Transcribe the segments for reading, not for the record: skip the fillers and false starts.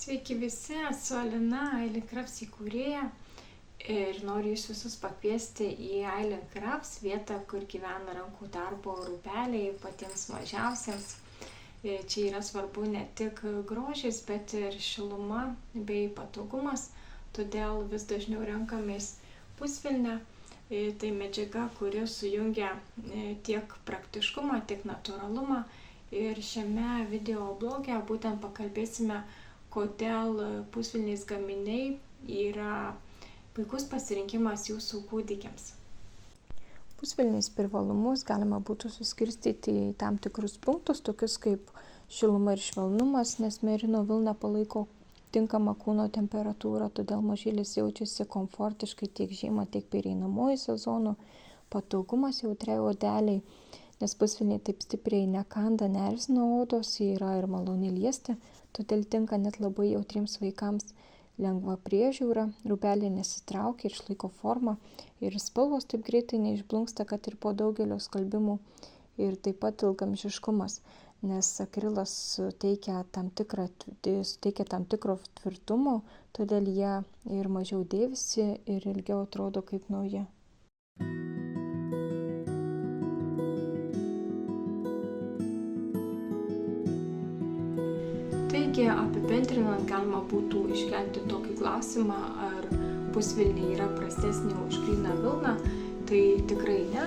Sveiki visi, esu Alina, Island Crafts įkūrėja ir noriu jūs visus pakviesti į Island Crafts vietą, kur gyvena rankų darbo rūbeliai patiems mažiausiems. Čia yra svarbu ne tik grožis, bet ir šiluma bei patogumas, todėl vis dažniau renkamės pusvilnę. Tai medžiaga, kuri sujungia tiek praktiškumą, tiek natūralumą. Ir šiame video bloge būtent pakalbėsime, kodėl pusvilnės gaminiai yra puikus pasirinkimas jūsų kūdikiams. Pusvilnės privalumus galima būtų suskirstyti į tam tikrus punktus, tokius kaip šiluma ir švelnumas, nes merino vilna palaiko tinkamą kūno temperatūrą, todėl mažylis jaučiasi komfortiškai tiek žiemą, tiek pereinamuoju sezonu. Patogumas jautriai odeliai, nes pusvilnė taip stipriai nekanda, neerzina odos, ji yra ir maloni liesti, todėl tinka net labai jautriems vaikams. Lengva priežiūra, rūbeliai nesitraukia ir išlaiko formą ir spalvos taip greitai neišblunksta, kad ir po daugelio skalbimų. Ir taip pat ilgamžiškumas, nes akrilas suteikia tam tikro tvirtumo, todėl jie ir mažiau dėvisi ir ilgiau atrodo kaip nauji. Taigi, apibendrinant, galima būtų iškelti tokį klausimą, ar pusvilnė yra prastesnė už gryną vilną. Tai tikrai ne.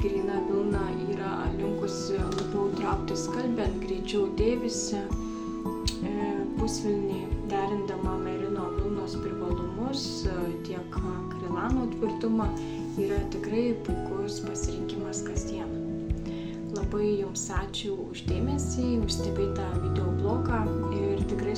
Gryna vilna yra linkusi labiau traukti skalbiant, greičiau dėvisi. Pusvilnė, derindama merino vilnos privalumus, tiek akrilano tvirtumą, yra tikrai puikus pasirinkimas kasdien. Labai jums ačiū už dėmesį, už stebėtą video blogą ir tikrai